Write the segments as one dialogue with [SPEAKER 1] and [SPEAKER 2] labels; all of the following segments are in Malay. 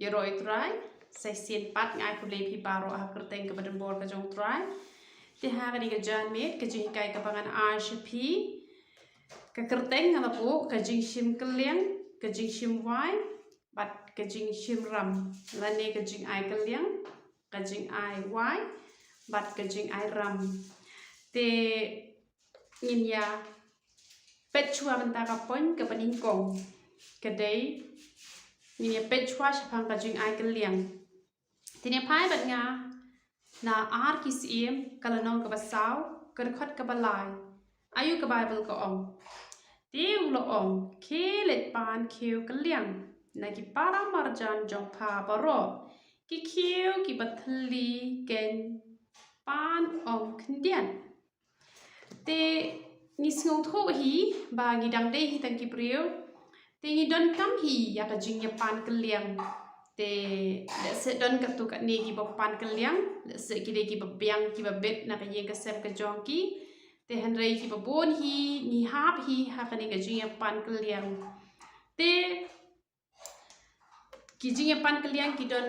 [SPEAKER 1] Yoroi try sai sien pat ngai ku le pi baro ha kerteng ke badan bor ka jong try ti ha ka ni ka jan met ka jing kai ka bangan RCP ka kerteng ngala pu ka jing shim keliang ka jing shim wai bat ka jing shim ram lane ka jing ai keliang ka jing ai wai bat ka jing ai ram te in ya pet chua benta ka pon ka paning kong ka dei ni pet chua shapang ka jing ai keliang tinia pai bat nga na ar ki sim kala nong ka basau ka khot ka balai ayu ka bible ka ong tiu lo ong ke let pan kheu keliang na ki para marjan jong pha baro ki kheu ki bathli ken pan ong khndian te ni sngo tho hi ba ngi dang dei hi tang ki priu te ngi don kam hi ya ka jing ya pan keliang te le se don ka tu ka ni ki ba pan keliang le se ki de ki ba biang ki ba bet na ka yeng ka sep ka jong ki te han rei ki ba bon hi ni hap hi ha ka ni ka jing ya pan keliang te ki jing ya pan keliang ki don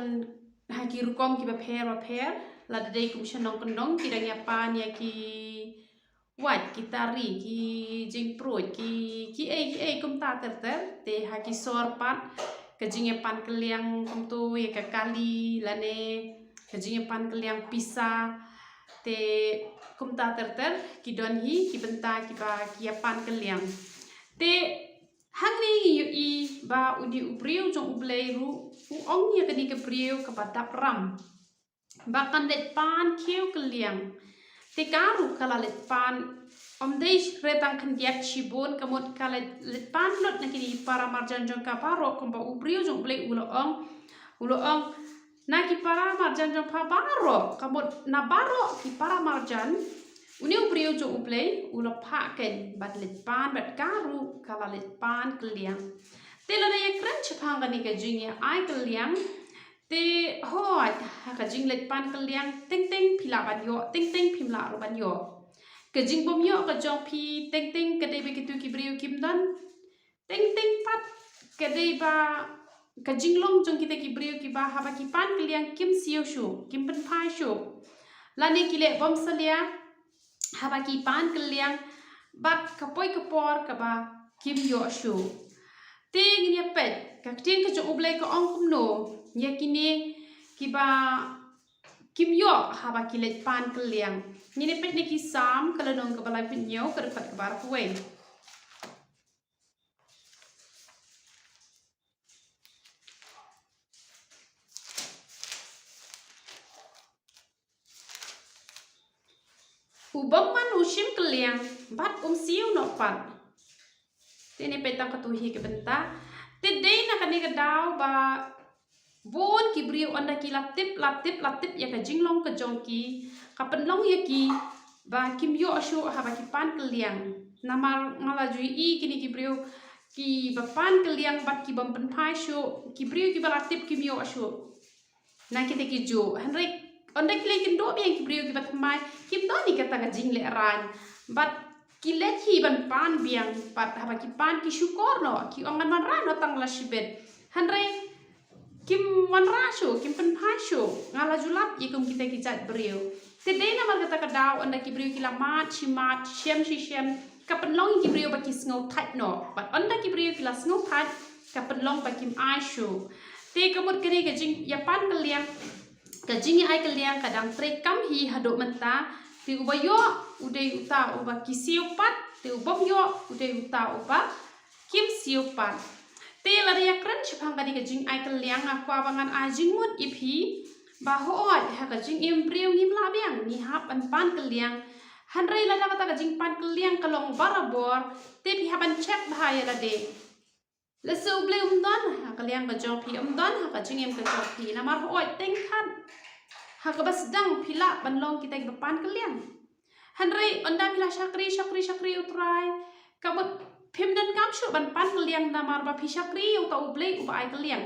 [SPEAKER 1] ha ki rukom ki ba pher la de dei kum shanong kondong ki dang ya pan ya ki wat ki tari ki jing proi ki ai kum ta ter te ha ki sor pat ka jing ya pan keliang kum tu ya ka kali lane ka jing ya pan keliang pisa te kum ta ter ki don hi ki benta ki ba ki ya pan keliang te hang ni yu i ba udi upriu jong ublei ru u ong ya ka ni ka priu ka ba dap ram ba kan let pan kiu keliang te karu kala let pan om dei retang khandiak chibon kamot kala let pan lot na kini para marjan jong ka paro kom ba upriu jong ublei ulo ong na ki para marjan jong pa baro kamot na baro ki para marjan uni upriu jong ublei ulo pha ken bat let pan bat karu kala let pan keliang te la ya kran chapang ka ni ka jing ya ai keliang te hoi ha ka jing let pan keliang teng phila ban yo teng phimla ro ban yo ka jing bom yo ka jong phi teng ka dei be ki tu ki briu kim dan teng pat ka dei ba ka jing long jong kita ki briu ki ba ha ba ki pan keliang kim siu shu kim pen phai shu la ne ki le bom salia ha ba ki pan keliang bat ka poi ka por ka ba kim yo shu te ngi pet ka ting ka jong ublei ka ong kum no nya kini kiba kim yo ha ba ki let pan keliang ni ne pet ne ki sam kala nong ka balai pin nyo ka fat ka bar kuwe ubam man ushim keliang bat siu no pat te ne pet ka tu hi ke benta te dei na ka ni ka daw ba bon ki briu anda ki latip ya ka jinglong ka jongki ka penlong ya ki ba kim yo ashu ha ba ki pan keliang namar ngala jui i kini ki briu ki ba pan keliang bat ki bam pen phai shu ki briu ki ba latip kim yo ashu na ki te ki jo henry anda ki le kin do bi ki briu ki ba thamai kim do ni ka ta ka jingle ran bat ki let hi ban pan biang pat ha ba ki pan ki shukor no ki ongan man ran no tang la shibet henry kim wan rasho kim pen phasho ngala julap ikum kita kijat beriu te dei na marga ka daw anda ki beriu kila mat shem ka penlong ki beriu ba ki sngo that no but anda ki beriu kila sngo that ka penlong ba kim aisho te kamut kene ka jing ya pan keliang ka jing ai keliang kadang tre kam hi hado menta ti ubayo udei uta uba ki siu pat te ubom yo udei uta uba kim siu pat te la ya kran chapang ka ni ka jing ai keliang akwa bangan a jing mut iphi ba hoat ha ka jing im priu ngim la biang ni hap an pan keliang han rei la ka ta ka jing pan keliang kalong barabor te pi haban check bhai la de la su ble don ha keliang ka jong phi don ha ka jing im ka jong phi na mar hoat teng khan ha ka bas dang phila ban long kita ba pan keliang han rei onda phila shakri utrai ka bot phim dan kam shu ban pan keliang na mar ba phi shakri u ta uble u ba ai keliang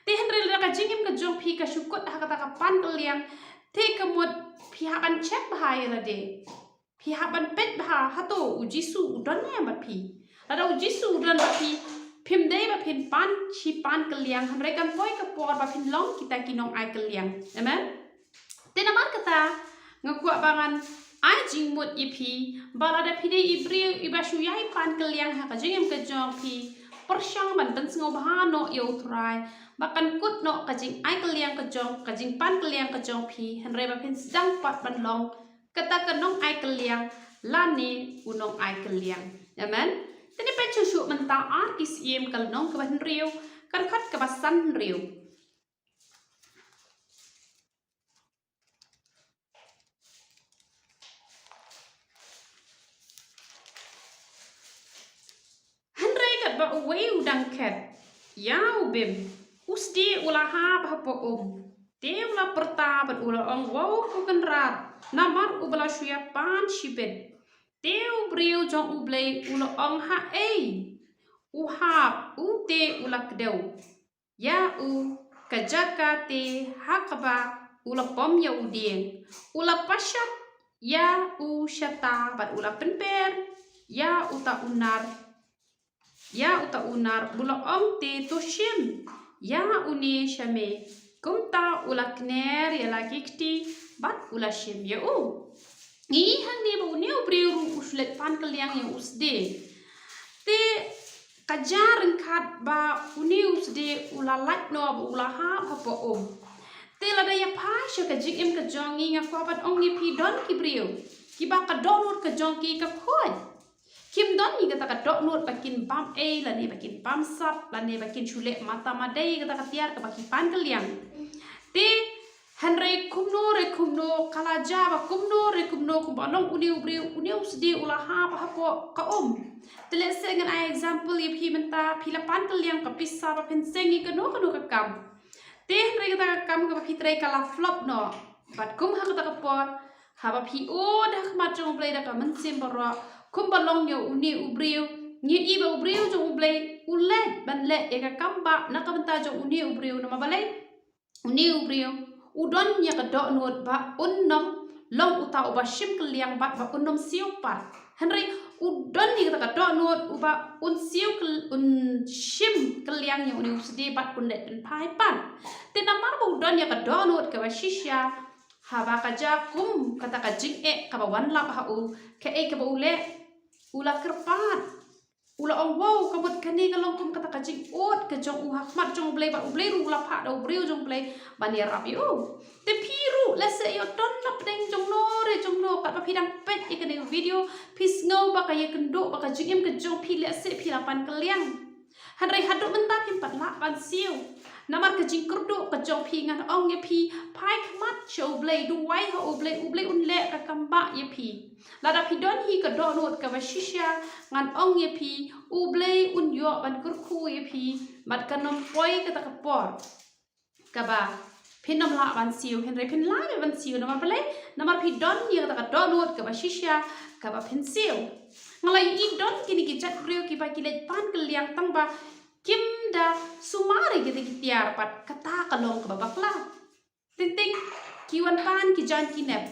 [SPEAKER 1] te han rel ka jingim ka jong phi ka shukot ha ka ta ka pan keliang te ka mot phi ha ban check bhai la de phi ha ban pet bha ha to u jisu u don ne ba phi la da u jisu don ba phi พิมพ์ได้แบบพิมพ์ปันชีปันกเลียงหันไรกันป้อยกับปอดแบบพิมพ์ล้องkitaกินน้องไอกเลียงใช่ไหมแต่น้ำมันกตางกว่าบางอันไอจิงหมดอีพีบาลาได้พี่ได้อีบรีอีบาชุยายปันกเลียงหากจิงเอ็มกจองพีpersiang ban ben sngau bahano yo try bakan kut no kajing ai kaliang kajong kajing pan kaliang kajong phi hanre ba phin sedang pat ban long kata kanong ai kaliang lani unong ai kaliang amen tani pe chu shu man ta artist em kal nong ka ban riu kan khat ka basan riu ba uway udang ket yau bim usdi ulaha bahpo te ula pertabat ula ong wow kukan rat namar ubala shuya pan shibet te ubriu jong ublay ula ong ha uhab ute ula kdew ya u kajaka te hakaba ula pom ya udien ula pasyak ya u shata bat ula penper ya uta unar ya uta unar bula om te toshim ya uni shame kumta ula kner ya lagi kti bat ula shim ya u ni hang ne bu ne ubriu uslet pan kaliang ya usde te kajaran khat ba uni usde ula lat no ula ha pho te la da ya pha sha ka jik em ka jongi nga kwa bat ong ni pi don ki briu ki ba ka donut ka jong ki ka khoi kim don ni kata ka donut bakin pam la ne bakin pam sap la ne bakin chule mata madai kata ka tiar ka baki pan kaliang te hanre kumno kala jaba kumno kumbalong uni ubriu uni usdi ula ha po ka te let's say an example if he menta phila pan kaliang ka pissa ba pen sengi ka no ka kam te hanre kata ka kam ka baki trai kala flop no bat kum ha kata ka por ha ba phi o dak ma jong play da ka man sim baro kumbalong yo uni ubriu ni iba ubriu jong ublay ulet ban le ya ka kamba nakabenta jong uni ubriu no mabalay uni ubriu udon nya ka do not ba unnom long uta uba shim kaliang bat ba unnom siu pat henry udon ni ka do not uba un siu un shim kaliang nya uni usdi bat unlet ben pai pan te namar ba udon nya ka do not ka ba shisha haba ka ja kum kata ka jing ka ba wan lap ha u ka ka ba ule ula kerpat ula ong wow kabut kani kalong kum kata kajing ot ke jong uhak mat jong blay ba ublay ru ula pha do briu jong blay bani rap yu te piru la se yo don nap deng jong no kat pa pidang pet ikene video pis ngau ba ka ye kendo ba ka jing em ke jong pi le se pi lapan kaliang hanrai hadu menta pim pat la ban siu namar ke jing kerdo ke jong pi ngan ong ye pi pai kmat show blay du wai ha ublay un le ka kamba ye pi lada pi don hi ka do not ka ba shisha ngan ong ye pi ublay un yo ban kurku ye pi mat kanom poi ka ta ka por ka ba pinom la ban siu henry pin la ban siu namar play namar pi don ye ka ta ka do not ka ba shisha ka ba pin siu ngalai i don kini ki chat brio ki ba ki le pan kaliang tang ba kim da sumari kita tiar pat kata kalong ka ba bakla tintik kiwan pan ki jan ki nep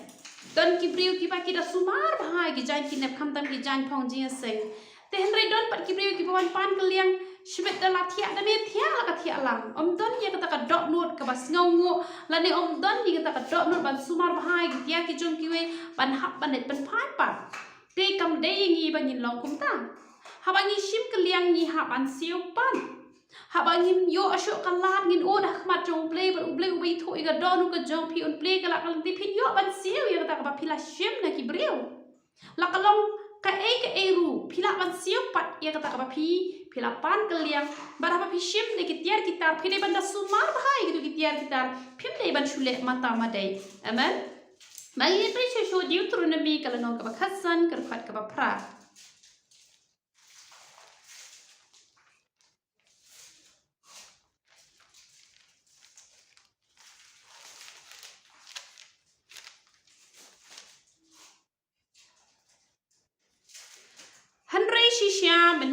[SPEAKER 1] don ki brio ki ba ki da sumar bhai ki jan ki nep kham tam ki jan phong ji se te henry don pat ki brio ki ban pan kaliang shibet da la thia da ne thia la ka thia lang om don ye kata ka dot not ka bas ngau ngo la ne om don ni kata ka dot not ban sumar bhai ki tia ki jong ki we ban hap ban net ban phai pat te kam de ngi ban yin long kum ta habangi shim kaliang ni haban siu pan habangi yo asyo kalat ngin o dah mat jong play ba ublay ubay tho iga donu ka jong pi on play kala kala ti pin yo ban siu ya kata ka pila shim na ki brio la kalong ka ru pila ban siu pat ya kata ka pi pila pan kaliang ba ha pi shim ne ki tiar kitar phi de banda sumar bhai gitu ki tiar kitar phim de ban shule mata madai amen bagi preach show Deuteronomy kala no ka ba khasan kar khat ka ba pra shisha men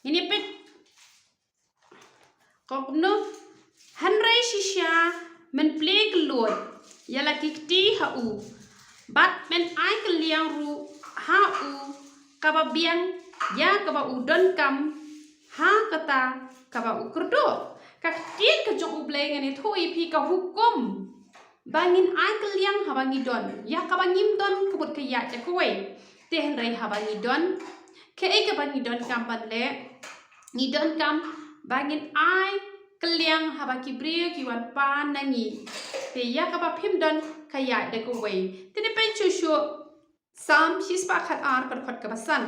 [SPEAKER 1] ini pet kok no hanrai shisha men play keluar yala kikti ha u bat men ai kaliang ru ha u kaba biang ya kaba udon kam ha kata kaba ukurdo ka tien ka jong ublay ngani thui pi ka hukum bangin ai kaliang habangi don ya ka bangim don kubut ka ya ja kuai te henrai habangi don ke ai ka bangi don kampan le ni don kam bangin ai kaliang habaki brio ki wan pan nangi te ya ka ba phim don ka ya de kuai te ne pen chu shu sam shispa khat ar khat khat ka basan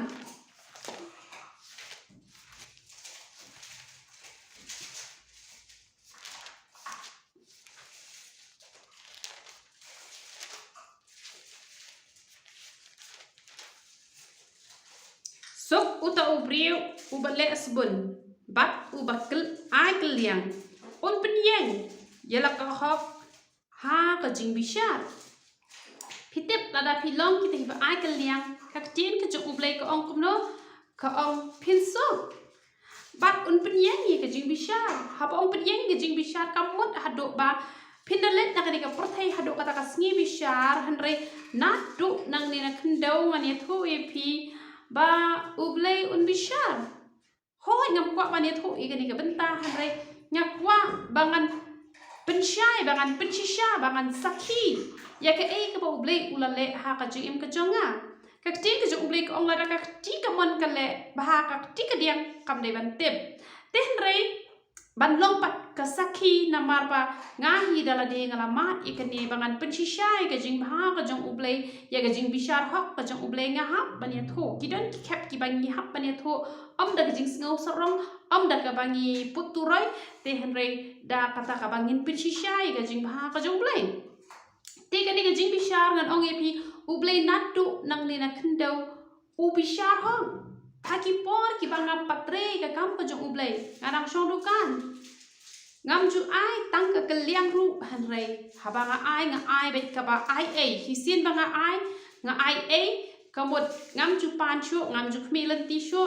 [SPEAKER 1] sok uta ubrio ubale asbun bat ubakil ai kaliang on penyeng yala ka hok ha ka jing bishar pitep lada pilong kita hiba ai kaliang ka tien ka jong ublay ka ong kumno ka ong pinso bat on penyeng ye ka jing bishar haba ong penyeng ka jing bishar kamut hadok ba pindalet na kadika perthai hadok kata ka sngi bishar hanre nadu nang ni na kendau ngani thu epi ba ublay un bishar hoi ngam kwa bani thu igani ka benta hanre nyakwa bangan pensyai bangan pensisha bangan sakhi ya ka ei ka ba ublay ulale ha ka jim ka jonga ka ti ka jong ublay ka ong la ka ti ka mon ka le ba ha ka ti ka diang kam dei ban tep te hanre ban long pat ka sakhi namar pa ngahi dala de ngala mat ikani bangan pensisha ka jing ba ka jong ublay ya ka jing bishar hok ka jong ublay nga hap bani thu kidon ki khap ki bangi hap bani thu om da jing sngo sarong om da ka bangi puturai te henre da kata ka bangin pensisha ka jing ba ka jong ublay te ka ni ka jing bishar ngan ong epi ublay natu nang ni na kendau u bishar hong Haki por ki bangam patre ka kam ka jong ublay ngarang shong dukan ngam ju ai tang ka kaliang ru hanrei habanga ai nga ai bet ka ba ai a hisin banga ai nga ai a kamot ngam ju pan chu ngam ju khmi lan ti shu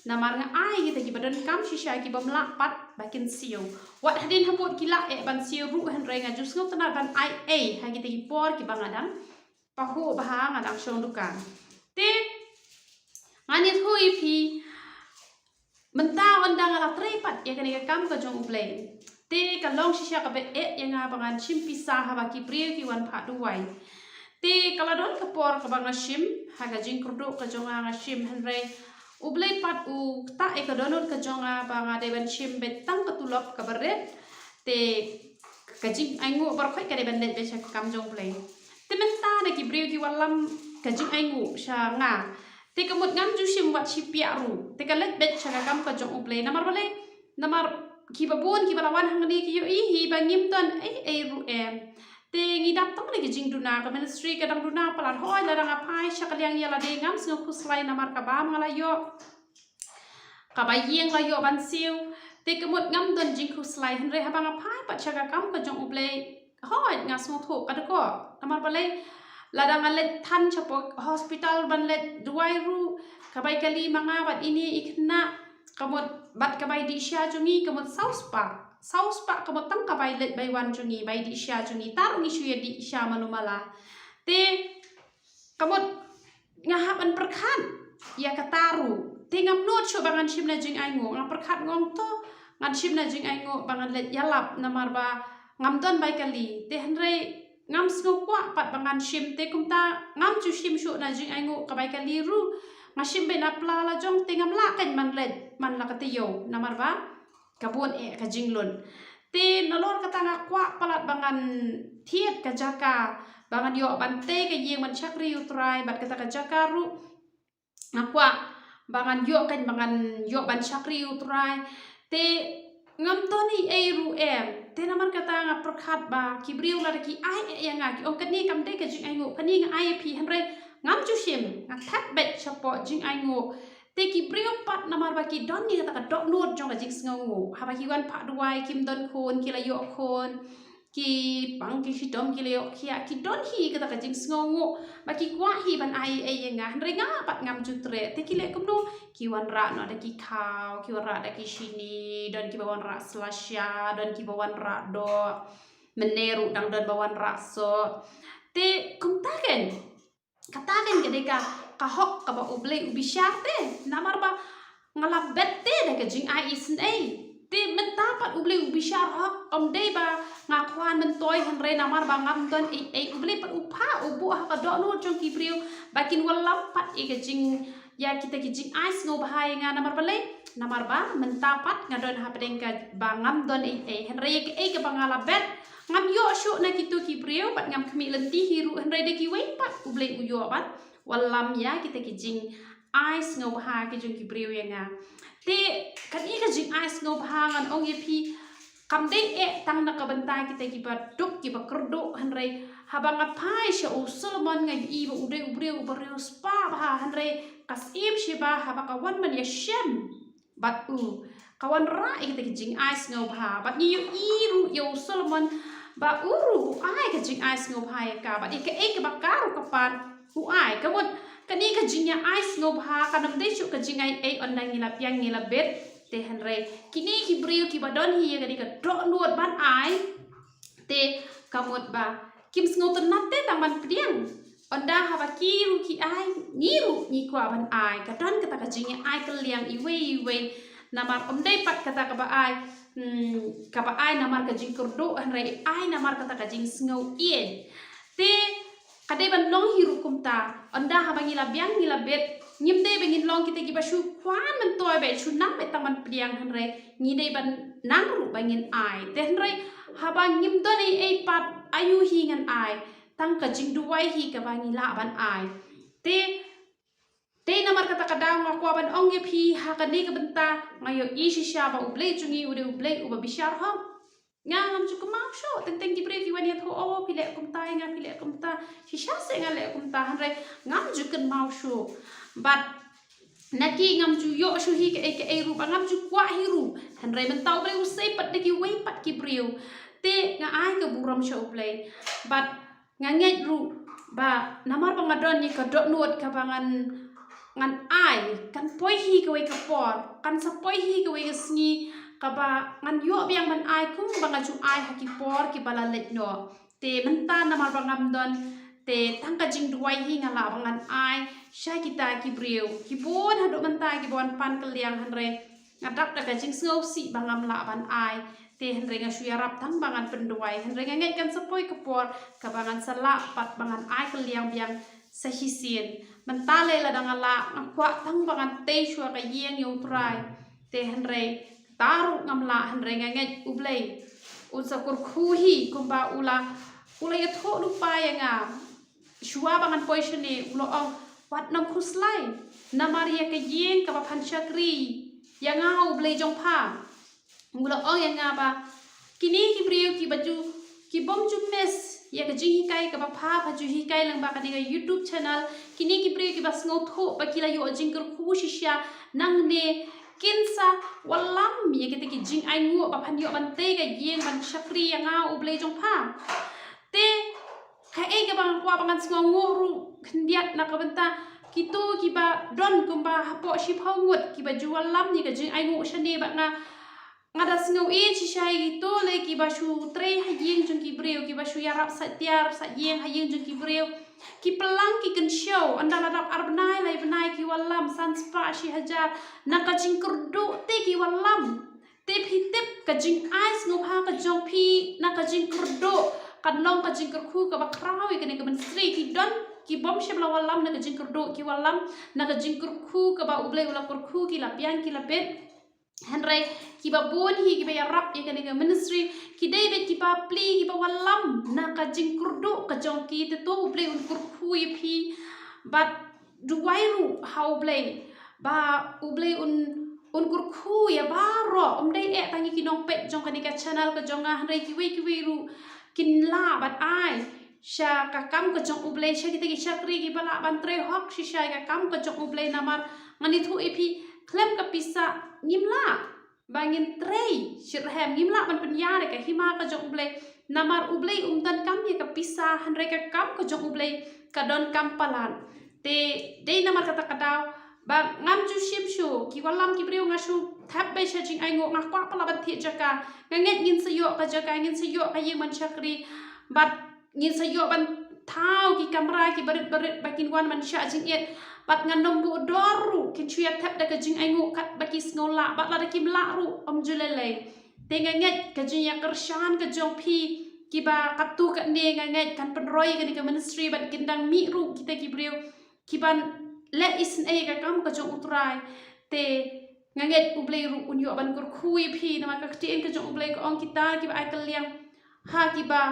[SPEAKER 1] namar nga ai kita ki badan kam shisha ki bamla pat bakin siu wat hadin hamot ki la e ban siu ru hanrei nga ju sngot na ban ai a ha kita ki por ki banga dang pahu baha ngadang shong dukan te ngani thui phi menta wandang ala trepat ya kani ka kam ka jong ublay te ka long shisha ka be e yanga bangan shim pisa haba ki priyo ki wan pha duwai te kala don ka por ka banga shim ha ka jing kurdo ka jonga nga shim hanre ublay pat u ta e ka donot ka jonga banga de ban shim bet tang ka tulop ka baret te ka jing aingu bar khoi ka de ban net be sha kam jong ublay te menta na ki priyo ki walam ka jing aingu sha nga te kamut ngam ju shim wat shipia ru te kalet bet chaga kam ka jong ublay namar bale namar ki babon ki balawan hangni ki yo hi bangim ton ai ru em te ngi dap tong le jing duna ka ministry ka dang duna palar hoi la dang apai shakaliang yala de ngam sing khuslai namar ka bam ngala yo ka bayeng la yo ban siu te kamut ngam don jing khuslai hanre habang apai pa chaga kam ka jong ublay hoi nga sung tho ka ko namar bale ladang alet tan chapok hospital ban let duai ru kabai kali manga bat ini ikna kamot bat kabai di sha jungi kamot sauspa kamot tang kabai let bai wan jungi bai di sha jungi tar ngi shu di sha manumala te kamot ngahap an perkhan ya kataru te ngam not shu bangan shimna jing aingo ngam perkhat ngong to ngan shimna jing aingo bangan let yalap namar ba ngam don bai kali te hanre ngam snokwa pat bangan shim te kumta ngam chu shim shu na jing aingo kabai kali ru ngashim be na pla la jong te ngam la kan man let man la kate yo namar ba kabon e ka jinglon te nalor kata ngakwa palat bangan thiet ka jaka bangan yo bante ka yeng man chakri utrai bat kata ka jaka ru ngakwa bangan yo kan bangan yo ban chakri utrai te ngam toni e ru em te namar kata nga perkhat ba kibriu la ki ai e nga ki on kani kam de ka jing ai ngo kani nga ai phi hanre ngam chu shim nga that bet chapo jing ai ngo te kibriu pat namar ba ki don ni kata ka dok not jong ka jing sngo ha ba ki wan pha duai kim don khon ki la yo khon ki pang ki shidom ki la yo khia ki don hi kata ka jing sngo ngo ba ki kwa hi ban ai e nga hanre nga pat ngam chu tre te ki le kum no ki wan ra no da ki khao ki wan ra da ki shini don ki bawan ra slasha don ki bawan ra do meneru dang don bawan ra so te kum kataken kedeka ka hok ka ba ublay ubishar te namar ba ngalap bette da ka jing ai isn ai te mentapat uble ubishar hak dei ba ngakwan mentoy henre namar ba ngam don ai uble pat upha ubu ha ka do no jong ki priu bakin walam pat e ka jing ya kita ki jing ais ngo bahai nga namar bale namar ba mentapat ngadon ha pedeng ka ba ngam don ai henre ke ai ka bangala bet ngam yo shu na kitu ki priu pat ngam khmi lenti hiru henre de ki wei pat uble uyo ban walam ya kita ki jing ais ngo bahai ki jong ki priu ya nga te kan i ka jing ais ngo bhangan ong ye phi kam dei e tang na ka bantai kita ki ba duk ki ba kerdo hanre habang apai sha usulmon ngai i ba ude ubre ubre spa ba hanre kas ip shi ba haba ka wan man ya shem bat kawan ra kita ki jing ais ngo bha bat ni yu i ru yo usulmon ba uru ai ka jing ais ngo bha ya ka ba e ka ba karu ka pan ai ka mon kani ka jinya ais ngo bha kanam dei chu ka jingai ai ondang ngila piang ngila bet te hanre kini ki brio ki badon hi kani ka dro nuot ban ai te kamot ba kim sngo to natte taman priang onda ha ba ki ru ki ai ni ru ni kwa ban ai ka don kata ka jinya ai ka liang i we namar dei pat kata ka ba ai ka ba ai namar ka jing kurdo hanre ai namar kata ka jing sngo ien te kadai ban long hiru kumta onda ha bangi la biang ni la bet nyim dei bangin long kita ki basu kwan man toy be chu nam be taman priang hanre ni dei ban nang ru bangin ai te hanre ha bang nyim do nei ei pat ayu hi ngan ai tang ka jing duwai hi ka bangi la ban ai te namar kata kadang aku ban ong ye phi ha ka ni ka benta ngayo i shisha ba uble chungi uble uba bishar ha ngam chu kuma sho teng ki brevi wan ya tho o pile kumta nga pile kumta shisha se nga le kumta hanre ngam ju kan mau sho but naki ngam ju yo shu hi ke ai ru ngam ju kwa hi ru hanre men tau bre usai pat de ki wei pat ki brew te nga ai ka buram sho play but nga ngai ru ba namar pangadon ni ka dot nuot ka bangan ngan ai kan poi hi ka wei ka por kan sa poi hi ka wei ka sngi kaba ngan yo biang man ai kum banga chu ai haki por ki bala let no te menta namar bangam don te tangka jing duai hi ngala bangan ai sha kita ki brew ki bon hado menta ki bon pan keliang hanre ngadak daga jing sngo si bangam la ban ai te hanre nga shu yarap tang bangan penduai hanre nga ngai kan sapoi ke por ka bangan sala pat bangan ai keliang biang sahisin menta le la dangala ngakwa tang bangan te shu ka yeng yo trai te hanre taru ngamla hanre ngai ublei unsa kur khuhi kumba ula ya tho lupa ya nga shua bangan poisone ulo ong wat nam khuslai namaria ka yeng ka pan chakri ya nga ublei jong pha ulo ong ya nga ba kini ki brio ki baju ki bom ju mes ya ka jing kai ka ba pha baju hi kai lang ba ka ni YouTube channel kini ki brio ki bas ngo tho ba kila yo jing kur khu shisha nang ne kinsa walam ya kita ki jing ai ngu ba phan yo ban te ga yeng ban chakri ya nga ublei jong pha te ka e ka bang kwa bangan sngo ngu ru khndiat na ka banta kitu ki ba don kumba hapo shi phawngut ki ba juwalam ni ka jing ai ngu shane ba nga ngada sngo e chi shai gitu le ki ba shu tre ha yeng jong ki breu ki ba shu yarap sa tiar sa yeng ha yeng jong ki breu ki pelang ki kan show anda ladap arbnai lai benai ki walam san spa shi hajar na ka jing kurdu te ki walam te phitip ka jing ais ngo ha ka jong phi na ka jing kurdu kan long ka jing kurku ka ba krawi ka ne ka ban sri ki don ki bom she bla walam na ka jing kurdu ki walam na ka jing kurku ka ba uble ula kurku ki la pian ki la bet hanrai ki ba bon hi ki ba yarap ye ka ne ka ministry ki dei bet ki ba pli ki ba walam na ka jing kurdu ka jong ki te to uble un kurku ye phi but duwairu how uble ba uble un kurku ya baro dei e tangi ki nong pet jong ka ne ka channel ka jong hanrai ki we ru kin la bat ai sha ka kam ka jong uble sha kita ki chakri ki bala ban tre hok shi sha ka kam ka jong uble namar ngani thu epi klem ka pisa ngimla bangin tre shirhem ngimla ban penya ka hima ka jong uble namar uble dan kam ye ka pisa hanre ka kam ka jong uble ka don kam palan te dei namar kata kadaw ba ngam ju shim shu ki walam ki breu ngashu thap be sha jing ai ngo ngak kwa pala ban thi jaka nganget ngin sayo ka jaka ngin sayo ka yeng man chakri bat ngin sayo ban thau ki kamera ki barit bakin wan man sha jing et bat ngandom bu doru kin chuya tap da kajing aingu kat baki sngola bat la kim la ru julele tenganget kajing ya kershan kajong pi kiba katu kat ne nganget kan penroi kan ke ministry bat kindang mi ru kita kibriu kiban le isn ka kam kajong utrai te nganget ublei ru unyo ban kur khui pi nama ka tien kajong ublei ko ong kita kiba ai kaliang ha kiba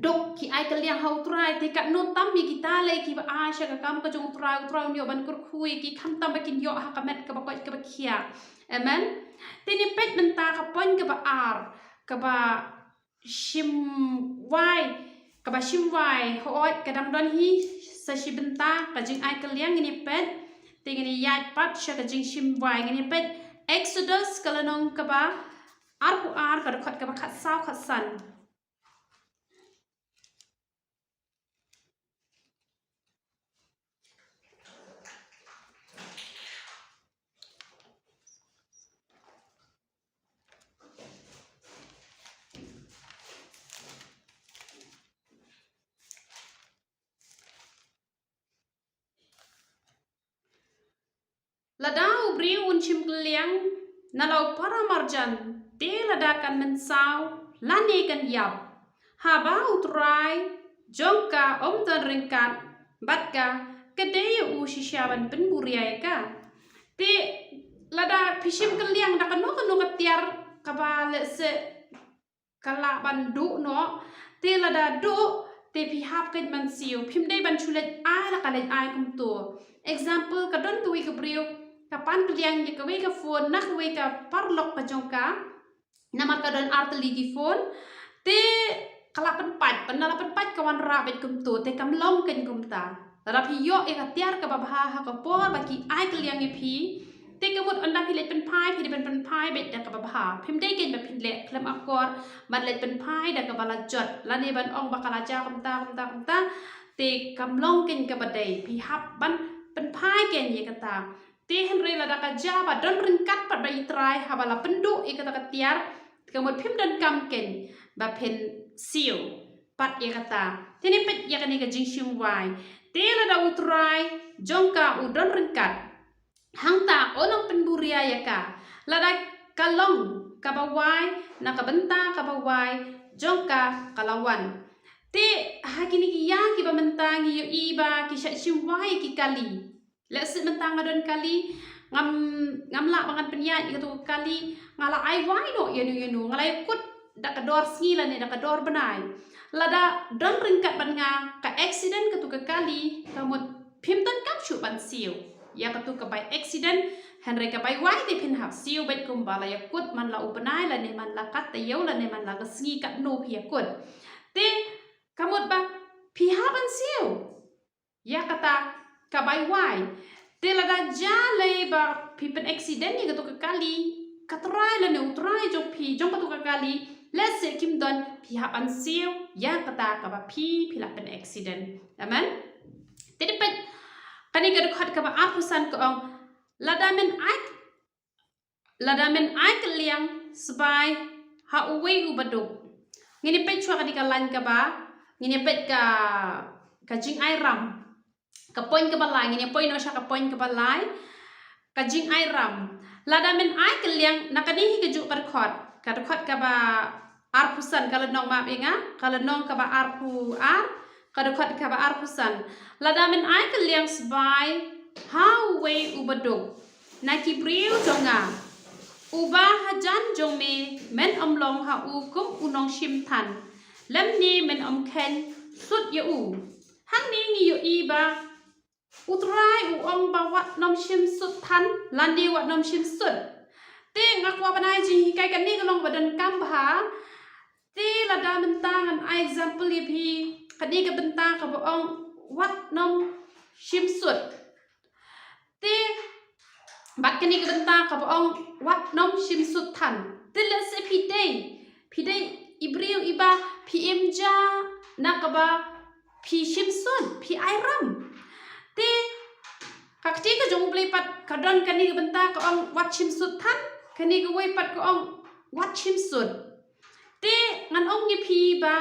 [SPEAKER 1] dok ki ai kaliang ha utrai te kat no tam mi kita le kiba asha ka kam kajong utrai unyo ban kur khui ki kham tam bakin yo ha kamet ka bakoi ka bakia amen te ni pet menta ka pon ka ba ar ka ba shim wai hoot kadang don hi sa shibenta kajing ai kaliang ni pet tingani yat pat sya kajing shim wai ni pet Exodus kalanong ka ba ar ka khot ka ba khat saw khat san ladau briun chim kliang nalau para marjan te ladakan mensau lani kan yap haba utrai jongka dan ringkat batka kedaya u shishaban penburiai ka te lada pishim kliang dakano katiar kaba lese kala bandu no te lada do te pihap kan mansiu pimdai ban chulet ala kalet ai kum to example kadon tuwi kebriu kapan kliang je kawe ka phone nak we ka parlok ka jongka nama kadon arteli ki phone te kala penpat penala penpat kawan ra bet kum to te kam long ken kum ta rapi yo e ka tiar ka babha ha ka por baki ai kliang e phi te kamut anda phi let pen phai phi pen phai bet da ka babha phim dei ken ba phin le klam akor ban let pen phai da ka bala jot la ne ban ong bakala ja kum ta te kam long ken ka badai phi hap ban pen phai ken ye ka ta te henry la da ka jaba don ringkat pat ba itrai ha bala pendu e kata katiar kamut phim dan kam ken ba pen siu pat e kata tini pet ya kan ka jingshim wai te la da utrai jongka u don ringkat hangta onong penburia ya ka la da kalong ka ba wai na ka benta ka ba wai jongka kalawan te hakini ki ya ki ba mentangi yo iba ki shim wai ki kali lesi mentang adon kali ngam la bangan penyat gitu kali ngala ai wai no yenu ngalai kut da kador skila ne da kador benai lada don ringkat ban nga ka accident ketu ke kali kamut pimton kap chu ban siu ya ketu ke bai accident henry ka bai wai de pin hap siu bet kum bala ya kut man la ubenai la ne man la kat te yau la ne man la ngi kat no pia kut te kamut ba pi haban siu ya kata kabai wai te lada jale ba pipen accident ni ketu kali katrai la ne utrai jong pi jong ketu kali let's say kim don pi hapan siu ya kata ka ba pi la pen accident amen te depet kani ka khat ka ba apusan ko ong lada men ai kliang sbai ha uwe u baduk ngini pet chwa kani ka lan ka ba ngini pet ka jing ai ram ka point ka balai ngini point no sha ka point ka balai ka jing ai ram lada men ai kliang nakani hi ka ju par khot ka ba ar pusan kala nong ma benga kala nong ka ba ar pu ar ka khot ka ba ar pusan lada men ai kliang sbai how way ubaduk na ki briu jonga uba hajan jong me men long ha u kum unong shim than lam ni men ken sut ya u hang ni ngi yo iba utrai u ong ba wat nom shim sut than landi wat nom shim sut te ngakwa banai ji kai kan ni kalong badan kam bha te lada mentang an example ye phi kani ka bentang ka bo ong wat nom shim sut te bat kani ka bentang ka bo ong wat nom shim sut than te le se phi dei ibriu iba phi imja nakaba phi shim sut phi ai ram te kakti ka jong play pat kadon kani ka benta ka ong wat chim sut than kani ka wei pat ka ong wat chim sut te ngan ong ni phi ba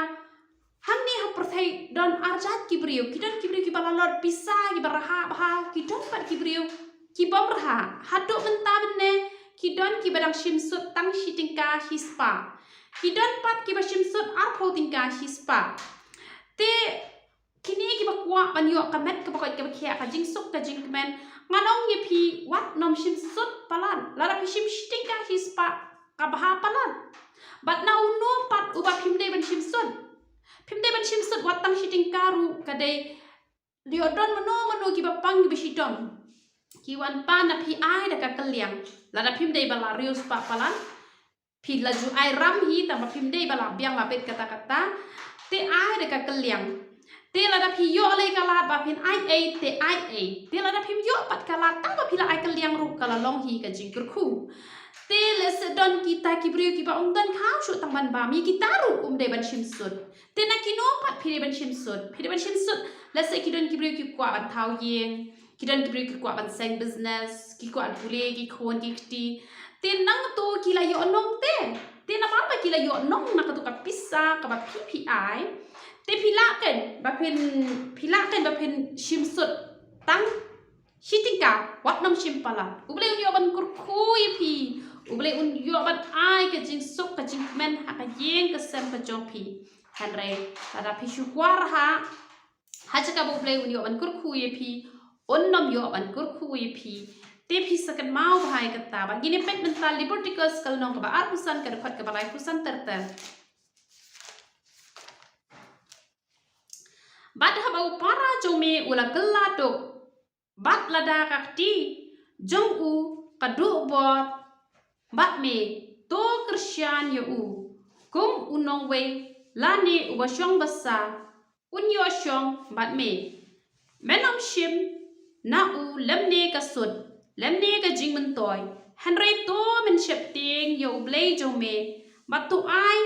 [SPEAKER 1] hang ni ha perthai don arjat ki brio ki don ki brio ki balalot pisa ki baraha baha ki don pat ki brio ki bom raha haduk menta benne ki don ki badang shimsut tang shi tingka hispa ki don pat ki ba shimsut arpo tingka hispa te kini ki ba kwa ban yo kamet ka bakot ka bakhia ka jingsuk ka jingmen nganong ye pi wat nom shimsut palan lara pi shim tingka hispa ka baha palan bat na uno pat uba pimde ban shimsut pimde ban shimsut watang shiting karu kadai liodon mano ki bapang ki bishidom ki wan pa na pi ai da ka kaliang la da pimde bala rius pa palan pi laju ai ram hi ta ba pimde bala biang la bet kata te ai da ka kaliang te la da pi yo le kala ba pin ai te la da pim yo pat kala ta ba pi la ai kaliang ru kala long hi ka jingkur khu te le se don kita ki brio ki ba dan khau shu tang ban ba mi kita ru de ban shimsut te na kino pat phi ban shimsut le se ki don ki brio ki kwa ban thau yeng ki don ki brio ki kwa ban seng business ki kwa pule ki khon ki ti te nang to ki la yo nong te na ba ki la yo nong na ka to ka pisa ka ba ppi te pila ken ba pen shimsut tang shitingka wat nom shimpala uble yo ban kur khui pi uble un yo ban ai ka jing sok ka jing men ha ka yeng ka sem ka jong pi hanre ada pi shu kwar ha jaka uble un yo ban kur khui pi on nom yo ban kur khui pi te pi sakan mau bhai ka ta ban gine pet mental liberticus kal nong ka ba ar pusan ka khat ka balai pusan ter bad ha ba para jome ula gelato bat lada kakti jong u kadu bor bat me to Christian yo u kum unong we lani u basyong basa unyo syong bat me menom shim na u lemne ka sud lemne ka jing mentoy henry to men shep ting yo blay jong me bat tu ai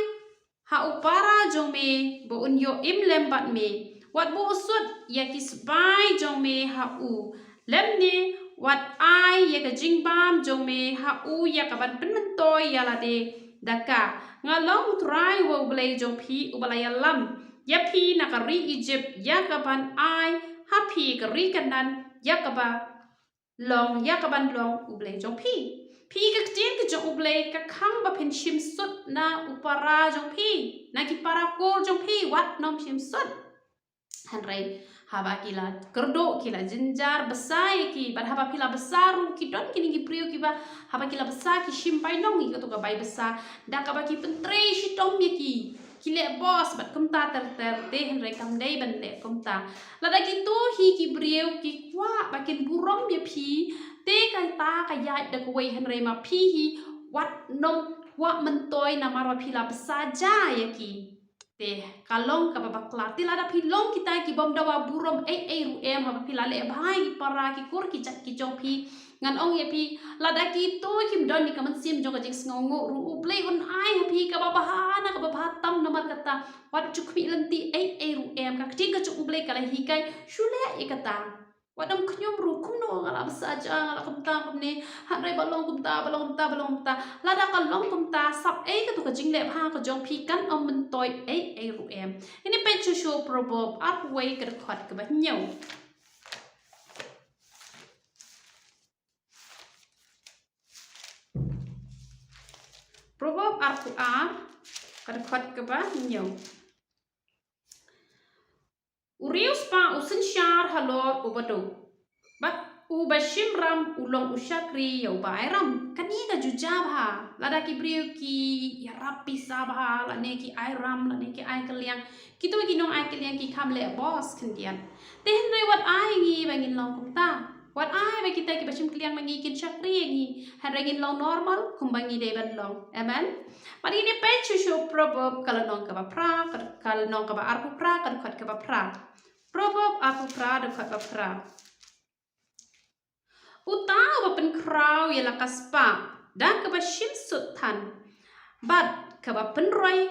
[SPEAKER 1] ha u para jong me bo unyo im lem bat me wat bo sud ya kisbai jong me ha u lemne wat ai ya ka jingbam jong me ha u ya ka ban pen toy ya la de daka ngalong try wo blay jong pi u balaya lam ya pi na ka ri Egypt ya ka ban ai ha pi ka ri kanan ya ka ba long ya ka ban long u blay jong pi ka tin ka jong u blay ka khang ba pen shim sut na upara jong pi na ki para ko jong pi wat nom shim sut hanrai haba kila kerdo kila jinjar besar ki bar haba kila besar ki don kini ki priyo ki ba haba kila besar ki shimpai nong ki to ka bai besar da ka ba ki pentre shi tom ki kile boss bat kumta ter te hanrai kam dei ban le kumta la da ki to hi ki priyo ki kwa ba kin burom ye phi te ka ta ka ya da ko wei hanrai ma phi hi wat nom wa mentoi na marwa phila besar ja ya ki te kalong ka babakla tila da pilong kita ki bom dawa burom ru em ha pila le bhai para ki kur ki chat ki jong pi ngan ong ye pi la da ki to kim don ni kaman sim jong ka jing sngongo ru u play un ai ha pi ka ba bahana ka ba tam nomor kata wat chuk pi lenti ru em ka ti ka chuk play kala hi kai shule e kata wadam knyom ru kumno ngala saja ngala kumta kumne hanrai balong kumta lada kalong kumta sap ka tu ka jingle pha ka jong phi kan om men toy ru em ini pe chu show proverb up way ka khat ka ba nyau proverb up ka khat ka ba nyau Urius pa usin syar halor ubado. Bat ubashim ram ulong usyakri ya ubai ram. Kani ka jujab ha. Lada ki brio ki ya rapi sabha. Lane ki ai ram. Lane ki ai kaliang. Kita bagi nong ai kaliang ki kam le boss kendian. Tehen rei wat ai ngi bangin long kumta. Wat ai bagi kita ki bashim kaliang bangi kin syakri ngi. Han regin long normal kumbangi de ban long. Amen. Mari ini pechu show proverb kalau nong ka ba pra. Kalau nong ka ba arpu pra. Kalau khat ka ba pra. Proverb aku pra dekat pra. Utau bapen krau ya lakas pa dan keba shim sutan. Bad keba penroy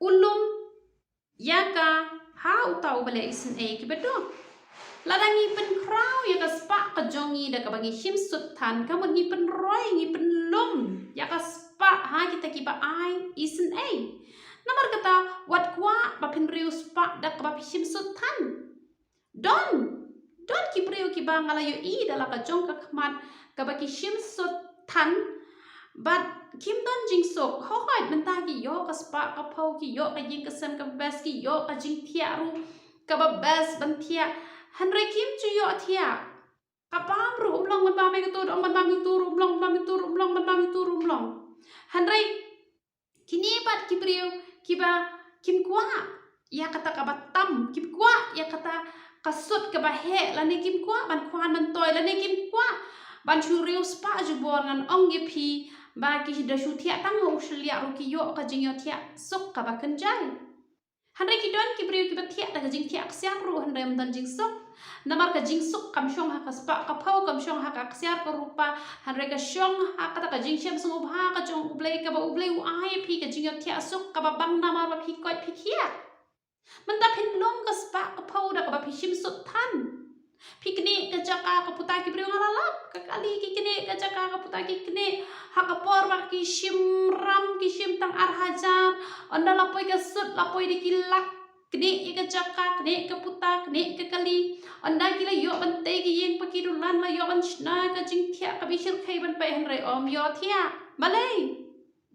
[SPEAKER 1] ulum yaka ha utau bale isen kebedo. Ladangi pen krau ya kaspa kejongi da kebangi shim sutan kamu ngi penroy ngi penlum ya kaspa ha kita kiba ai isen Namar kata wat kwa ba penriu spa dak ba pishim sutan. Don ki priu ki ba ngalayo I dala ka jong ka kmat ka ba ki shim sutan. But kim don jing sok hohoi menta ki yo ka spa ka pau ki yo ka jing ka sem ka bes ki yo ka jing tia ru ka ba bes ban tia hanre kim chu yo tia ka pam ru umlong man ba me ka tu man ba mi tu ru umlong ba mi tu ru umlong man ba mi tu ru umlong hanre kini bat ki priu ki ba kim kwa ya kata ka batam kim kwa ya kata kasut ka ba he la ni kim kwa ban kwan man toy la ni kim kwa ban chu riu spa ju bor ngan ong ye phi ba ki da shu thia tang ho shlia ru ki yo ka jing yo thia sok ka ba kan jai hanre ki don ki priu ki ba thia da ka jing thia ksya ru hanre am dan jing sok namar ka jing sok kam shong ha ka spa ka phau kam shong ha ka ksya ka rupa hanre ka shong ha ka jing shem sung ba ka jong ublei ka ba ublei u ai phi ka jing yo thia sok ka ba bang namar ba phi koi phi khia man da phin long ka spa ka phau da ka ba phi shim sut than phi kne ka jaka ka puta ki priu ngalalap ka kali ki kne ka jaka ka puta ki kne ha ka por ba ki shim ram ki shim tang ar hajar onda lapoi ka sut lapoi di ki lak kne ka jaka kne ka puta kne ka kali onda ki la yo ban te ki yeng pa ki dulan la yo ban shna ka jing thia ka bi shir khai ban pai han re om yo thia malai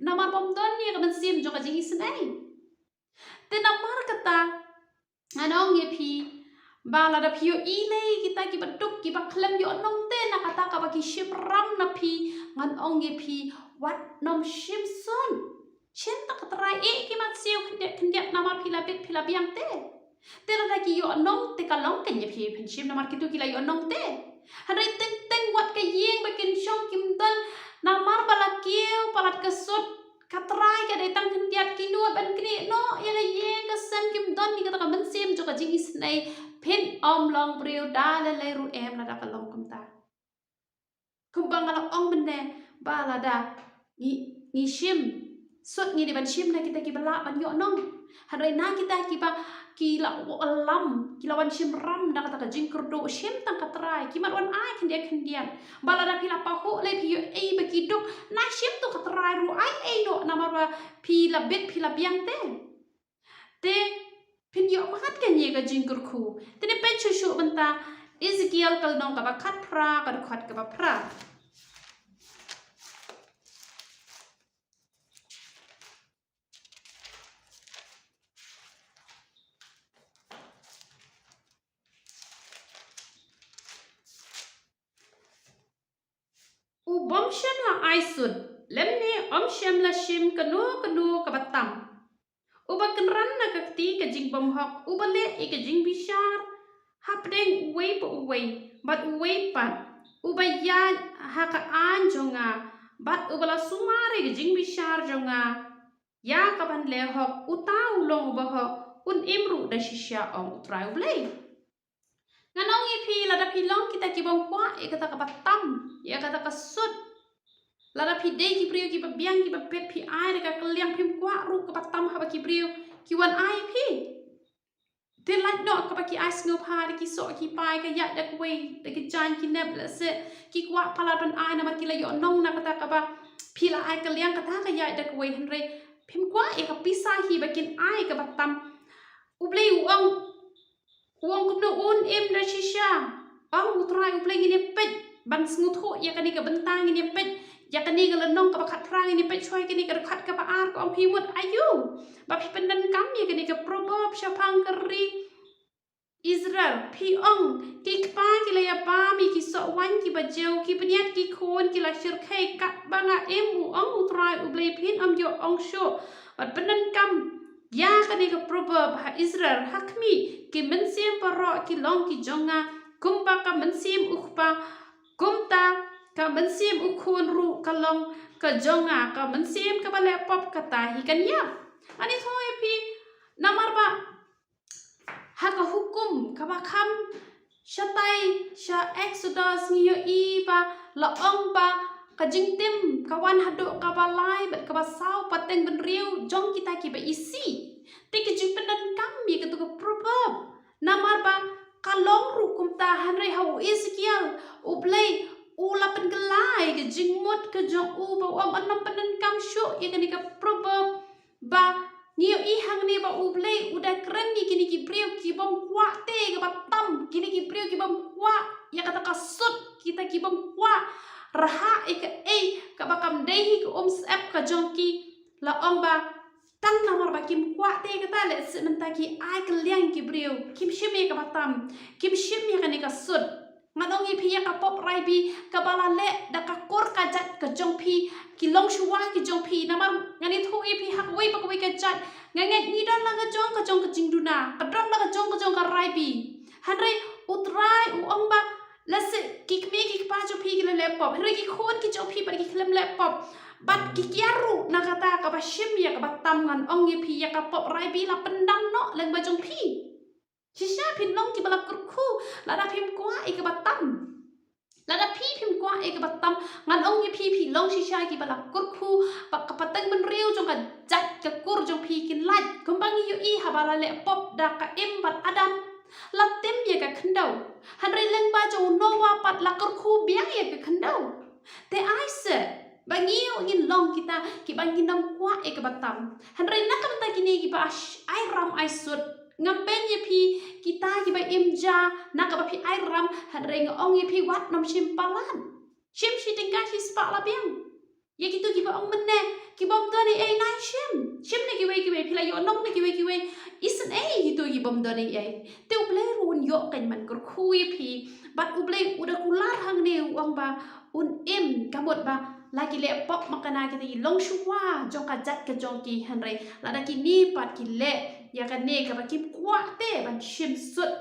[SPEAKER 1] namar pom don ni ka ban sim jo ka jing isnai te namar kata anong ye phi bala da phi yo ile kita ki batuk ki baklem yo nong te na kata ka ba ki shim ram na phi ngan ong ye phi wat nom shim son chen ta katrai e ki mat siu khnde namar phi la bet phi la biang te la da ki yo nong te ka long ken ye phi phin shim namar ki tu ki la yo nong te hanai teng wat ka yeng ba kin shong kim dan namar bala kiu palat ka sut katrai ka dai tang khndiat ki nuat ban kni no ya la yeng ka sem kim don ni ka man sem jo ka jing is nei phin om long priu da le ru em la da ka long kum ta kum bang la ong ben ne ba la da ni shim sut ni di ban shim na kita ki bala ban yo nong hanai na kita ki ba ki la lam ki la wan shim ram da kata ka jing kurdo shim tang katrai ki mat wan ai khndian bala da phi la pa ho le phi yo e ba ki dok na shim to katrai ru ai e no na mar ba phi la bet phi la biang te phin yo mat ka ni ka jing kur khu te ne pe chu shu ban ta Ezekiel kal nong ka ba khat pra ka khat ka ba pra u bom shem la ai sud lemne om shem la shim kanu ka batam u ba kan ran na ka ti ka jing bom hok u ba le e ka jing bishar hapdeng wei po wei bat wei pat u ba ya ha ka an jonga bat u bala sumare ka jing bishar jonga ya ka ban le hok u ta u long ba hok un imru da shisha ong trai blei nganong i phi la da phi long kita ki bom kwa e kata ka batam ya kata ka sut la da phi dei ki priu ki ba biang ki ba pet phi ai da ka kliang phim kwa ru ka batam ha ba ki priu ki wan ai phi te like no ka ba ki ai snow pa da ki so ki pai ka ya da wei da ki jan ki neb la se ki kwa pala ban ai na ma ki la yo nong na kata ka ba phi la ai kliang kata ka ya da wei henre phim kwa e ka pisa hi ba kin ai ka batam ublei uang kum no un em da shisha ang utrai ublei ni pet ban snutho ya ka ni ka bentang ni pet ya ka ni ka lenong ka ba khat prang ni pet choi ka ni ka khat ka ba ar ko ang phi mut ayu ba phi pendan kam ya ka ni ka proverb shapang kari Israel phi ong ki pa ki la ya pa mi ki so wan ki ba jeu ki pniat ki khon ki la shir khai kat ba nga em u ong utrai ublei phin am yo ong sho bat pendan kam ya ka ni ka proverb ha Israel hakmi ki mensim paro ki long ki jonga kumba ka mensim ukpa kumta ka mensim ukhun ru ka long ka jonga ka mensim ka bale pop ka ta hi kan ya ani thoi phi namar ba ha ka hukum ka ba kham shatai sha exodus ni yo i ba la ong ba ka jingtim ka wan hadu ka ba lai bat ka ba sau pateng ben riu jong kita ki ba isi te ki jipenan kami ka tu ka proverb namar ba ka long ru kum ta han re hau Ezekiel ublei u la pen gelai ke jingmut ke jong u ba om anam penan kam shu ya ka ni ka proverb ba ni yo hang ni ba ublei udah keren ni kini ki brio ki bom kwa te ke batam kini ki brio ki bom kwa ya kata kasut kita ki bom kwa raha ke bakam dehi ke sep ka jongki la ong ba tang namar ba kim kwa te ke ta le sementa ki ai ke liang ki brio kim shimi ke batam kim shimi ka ni kasut ngadong i pia ka pop rai bi ka bala le da ka kor ka jat ka jong pi ki long shuwa ki jong pi namar ngani thu i pi hak wei pa ka wei ka jat nganget ni dan la ka jong ka jingduna ka dron la ka jong ka rai bi hanre utrai u ong ba la se ki me ki pa jo pi ki le pop hanre ki khon ki jo pi pa ki klem le pop bat ki kiaru na kata ka ba shim ya ka ba tam ngan ong i pi ya ka pop rai bi la pendam no leng ba jong pi Shisha pin long ki bala kurku la da pim kwa e ke batam la da pim kwa e ke batam ngan ong ye pi long shisha ki bala kurku pak kapateng men riu jong ka jat ka kur jong pi kin lat kumbang yu i ha bala le pop da ka im bat adam la tim ye ka khandau han ri leng ba jo no wa pat la kurku biang ye ka khandau te ai se bangiu ngin long kita ki bangin nam kwa e ke batam han ri nakam ta kini ki ba ai ram ai sut ngapen ye pi kita ki ba imja nak ba pi ai ram han reng ong ye pi wat nom shim palan shim shi tingka shi spa la biang ye kitu ki ba ong menne ki bom do ni ai nai shim ne ki we pi la yo nom ne ki we isen ai kitu ki bom do ni ai te uble run yo kan man kur khu ye pi bat uble udah kular hang ne uang ba un im kamot ba lagi le pop makana kita long shuwa jong ka jat ka jong ki han re la da ki ni pat ki le ya kan ne ka ba kim kwa te ban shim sut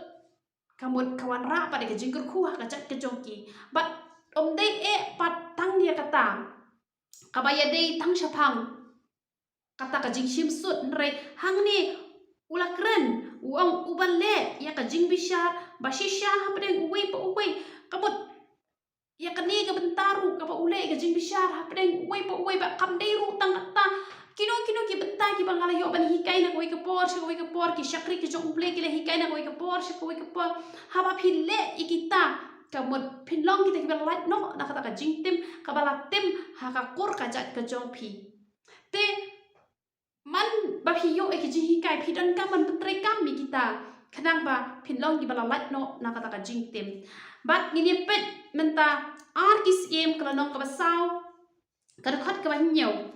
[SPEAKER 1] kamut kawan ra pa de ka jingkur khu ka jat ka jong ki bat om dei e pat tang dia kata ka ba ya dei tang shapang kata ka jing shim sut re hang ni ula keren uang uban le ya ka jing bishar ba shisha ha pa de uwe pa uwe kamut ya kan ni ka bentaru ka ba ule ka jing bishar ha pa de uwe ba kam dei ru tang ta kino ki benta ki bangala yo ban hikai na koi ke por ki shakri ki jong ple ki le hikai na koi ke por ha ba phin le ikita ka mod phin long kita ki ba lat no na kata ka jing tim ka bala tim ha ka kor ka jat ka jong pi te man ba phi yo e ki jing hikai phi dan ka man petre kam mi kita khanang ba phin long ki bala lat no na kata ka jing tim bat ngini pet menta ar kis em kala nong ka ba sao ka khat ka ba nyau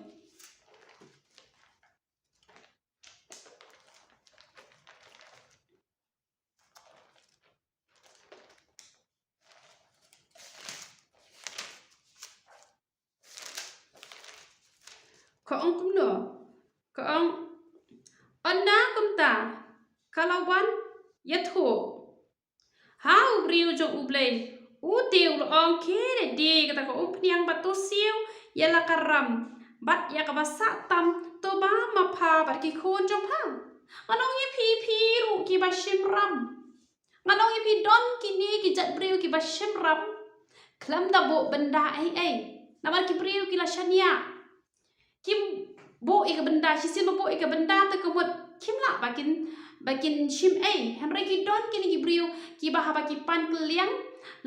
[SPEAKER 1] ko ong kum no ko ong onna kum ta kalawan yatho how briu jong ublei u teu ong kere de kata ko upniang batu siu yala karam bat ya ka basa tam to ba ma pha bat ki khon jong pha anong ye pi ru ki ba shim ram anong ye pi don ki ni ki jat briu ki ba shim ram klam da bo benda ai namar ki briu ki la shania kim bo ika benda sisin bo ika benda ta kemut kim la bakin shim han reki don kini ki brio ki ba haba ki pan kliang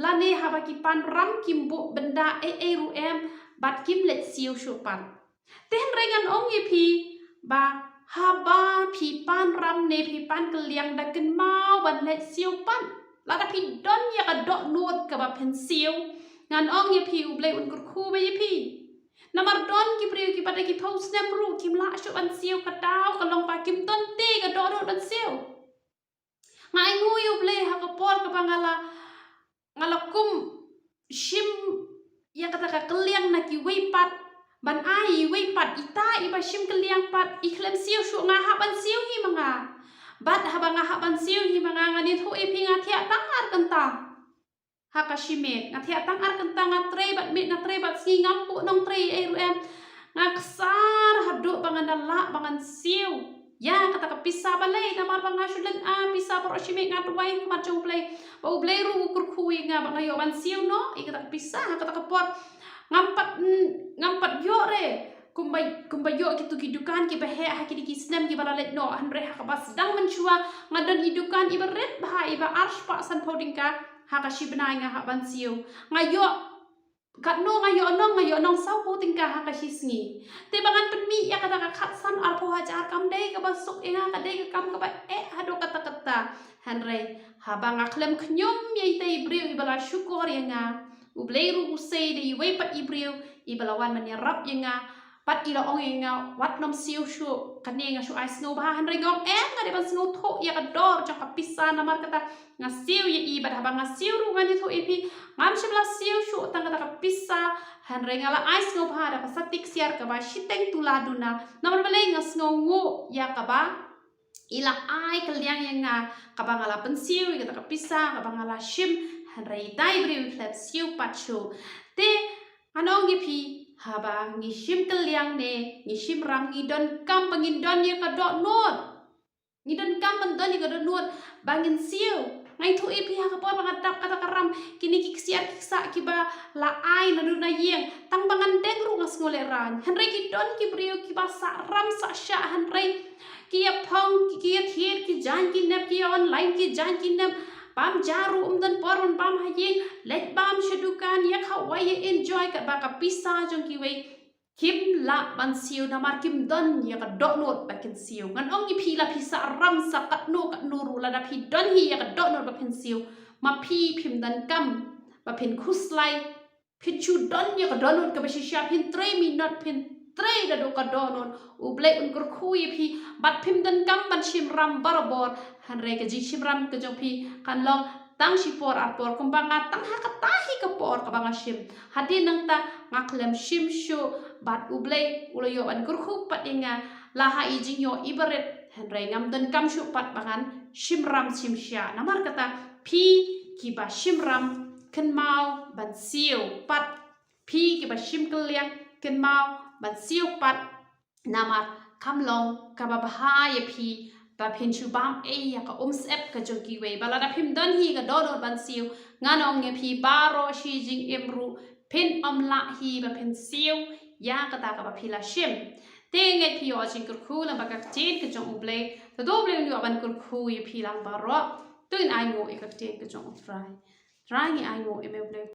[SPEAKER 1] lane haba ki pan ram kim bo benda ru em bat kim let siu shupan ten rengan ong ye pi ba haba pi pan ram ne pi pan kliang da ken mau ban let siu pan la da pi don ya ka dok nuot ka ba pen siu ngan ong ye pi uble un kur khu ba ye pi namar don ki priu ki pada ki pau snap ru kim la shu ban siu ka tau ka long pa kim ton te ka do ban siu ngai ngui uble ha ka por ka bangala ngala kum shim ya kata ka kliang na ki wei pat ban ai wei pat ita iba shim kliang pat iklem siu shu nga ha ban siu hi manga bat ha banga ha ban siu hi manga ngani thu e pinga thia tangar kanta hakashime ngathia tang ar kentang ngatre bat mit ngatre bat si ngampu nong tre ru em ngaksar hadu bangan dalla bangan siu ya kata ka pisa balai namar bang hasulen pisa por shime ngatwai mat jong play bau play ru ukur kui nga bang yo ban siu no I kata pisa kata ka por ngampat yo re kumbai yo kitu kidukan ki bahe ha ki kisnem ki balalet no hanre ha bas dang menchua ngadan idukan ibaret bah iba arsh pa san podingka hakashi benai nga haban siu ngayo katno ngayo nong sau po tingka hakashi sngi te bangan penmi ya kata ka khatsan arpo hajar kam dei ka ba sok inga kadai kam ka ba hado kata hanre habang aklem knyum yai tai brio ibala syukur yanga ubleiru usai de iwei pat ibrio ibala wan man rap yanga pat ila ong yanga wat nom siu shu kanenga shu ais no ba hanre ngong nga de ban sno tho ya ka dor jang ka pisa namar kata ngasiu ya ibat habang ngasiu ru ngani tho ipi ngam shibla siu shu tang kata ka pisa hanre ngala ais no ba da satik siar ka ba shiteng tuladuna namar balai ngas ngo ya ka ba ila ai kaliang yanga ka ba ngala pensiu kata ka pisa ka ba ngala shim hanre dai bri flat siu pachu te anong ipi haba ngishim kaliang ne ngishim ram ngidon kam pangin don ye ka dot not ngidon kam pandon ye ka dot not bangin siu ngai thu ipi ha ka por bangatap kata karam kini kiksiar kiksa kiba la ai na na yeng tang bangan deng ru ngas ngole ran hanre ki don ki brio ki ba sa ram sa sha hanre ki ya phong ki ya thiet ki jan ki nap ki online ki jan ki nap pam jaru dan poron pam hayeng let bam shadukan ya khawai enjoy ka ba ka pisa jong ki wei kim la ban siu namar kim don ya ka dot not bakin siu ngan ong ipi la pisa ram sa kat no ru la da pi don hi ya ka dot not bakin siu ma pi phim dan kam ba pin khuslai pichu don ya ka dot not ka ba shisha pin 3 minute pin 3 da do ka dot not u blai un kur khui pi bat phim dan kam ban shim ram barabor hanre ka ji shim ram ka jong pi kan long tang shipor apor kumbang tang ha ka tahi ka por ka bang shim hadi nang ta ngaklem shim shu bat ublei uloyo an kurkhu pat inga laha ijing yo ibaret hanre ngam dan kam shu pat bangan shimram shimsha namar kata pi ki ba shimram ken mau ban siu pat pi ki ba shim kaliang ken mau ban siu pat namar kamlong ka ba bahaya pi ba pin chu bam ya ka sep ka jogi we balada phim don hi ka dodor ban siu nganong nge pi baro shi jing imru pin la hi ba pin siu ya ka ta ka ba phila shim tenget pi o jing kur la ba ka tin ka jong uble to doble ni ban kur khu yi pi lang baro tuin ai ngo e ka tin ka jong try ngi ai ngo e me